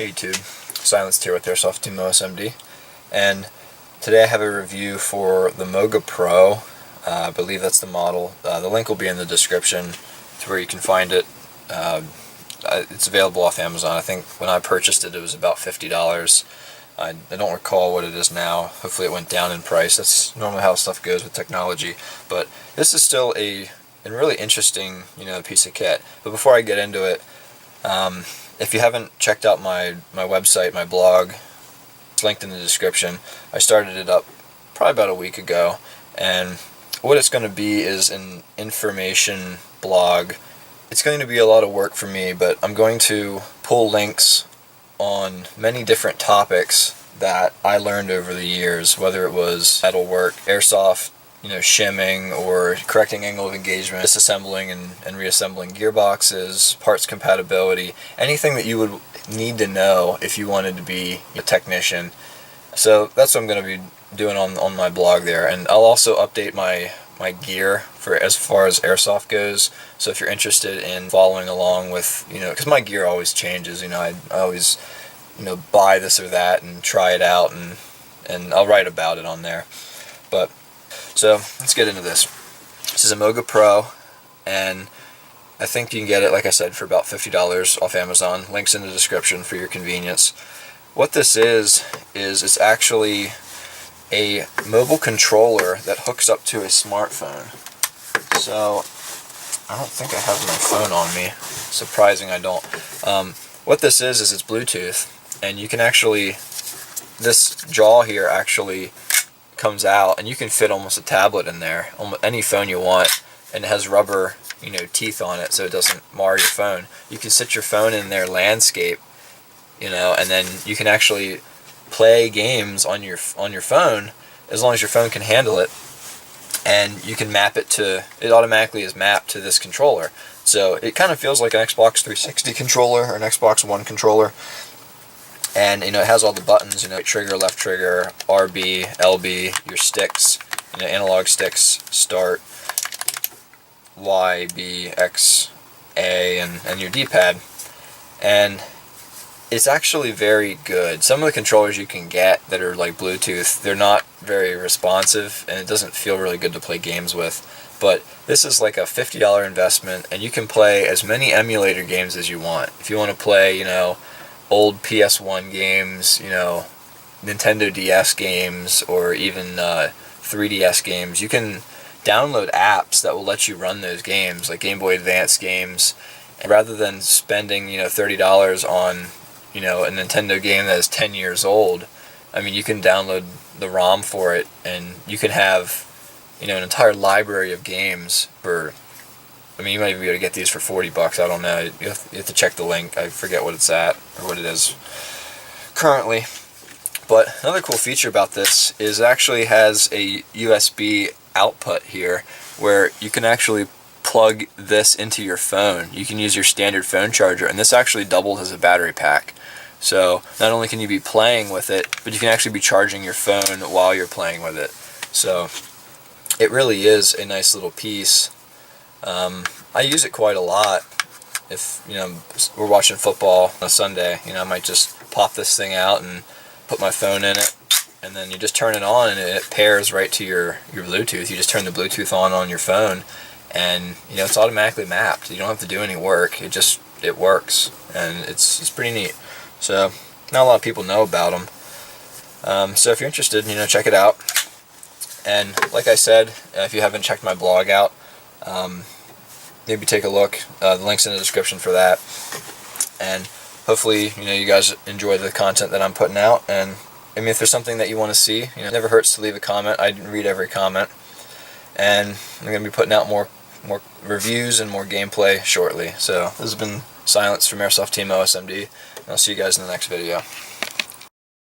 Hey YouTube, Silenced here with Airsoft Team OSMD, and today I have a review for the MOGA Pro. I believe that's the model. The link will be in the description to where you can find it. It's available off Amazon. I think when I purchased it, it was about $50. I don't recall what it is now. Hopefully it went down in price. That's normally how stuff goes with technology. But this is still a really interesting, piece of kit. But before I get into it, if you haven't checked out my website, my blog, it's linked in the description. I started it up probably about a week ago, and what it's going to be is an information blog. It's going to be a lot of work for me, but I'm going to pull links on many different topics that I learned over the years, whether it was metalwork, airsoft, shimming, or correcting angle of engagement, disassembling and reassembling gearboxes, parts compatibility, anything that you would need to know if you wanted to be a technician. So that's what I'm going to be doing on my blog there, and I'll also update my gear for as far as airsoft goes. So if you're interested in following along with, because my gear always changes, I always, buy this or that and try it out, and I'll write about it on there. But so let's get into this. This is a MOGA Pro, and I think you can get it, like I said, for about $50 off Amazon. Links in the description for your convenience. What this is it's actually a mobile controller that hooks up to a smartphone. So I don't think I have my phone on me. Surprising I don't. What this is it's Bluetooth, and you can actually, this jaw here actually comes out, and you can fit almost a tablet in there, almost any phone you want, and it has rubber, teeth on it so it doesn't mar your phone. You can sit your phone in there landscape, and then you can actually play games on your phone as long as your phone can handle it, and you can map it to, it automatically is mapped to this controller. So it kind of feels like an Xbox 360 controller or an Xbox One controller. And it has all the buttons, right trigger, left trigger, RB, LB, your sticks, analog sticks, start, Y, B, X, A, and your D-pad. And it's actually very good. Some of the controllers you can get that are like Bluetooth, they're not very responsive, and it doesn't feel really good to play games with. But this is like a $50 investment, and you can play as many emulator games as you want. If you want to play, old PS1 games, Nintendo DS games, or even 3DS games, you can download apps that will let you run those games, like Game Boy Advance games. And rather than spending, $30 on, a Nintendo game that is 10 years old, you can download the ROM for it, and you can have, an entire library of games for, you might even be able to get these for $40, I don't know. You have to check the link. I forget what it's at, or what it is currently. But another cool feature about this is it actually has a USB output here, where you can actually plug this into your phone. You can use your standard phone charger, and this actually doubles as a battery pack. So not only can you be playing with it, but you can actually be charging your phone while you're playing with it. So it really is a nice little piece. I use it quite a lot. If we're watching football on a Sunday, I might just pop this thing out and put my phone in it, and then you just turn it on, and it pairs right to your Bluetooth. You just turn the Bluetooth on your phone, and it's automatically mapped. You don't have to do any work. It works, and it's pretty neat. So not a lot of people know about them. So if you're interested, check it out. And like I said, if you haven't checked my blog out, maybe take a look. The link's in the description for that. And hopefully, you guys enjoy the content that I'm putting out. And if there's something that you want to see, it never hurts to leave a comment. I read every comment. And I'm going to be putting out more reviews and more gameplay shortly. So this has been Silence from Airsoft Team OSMD. And I'll see you guys in the next video.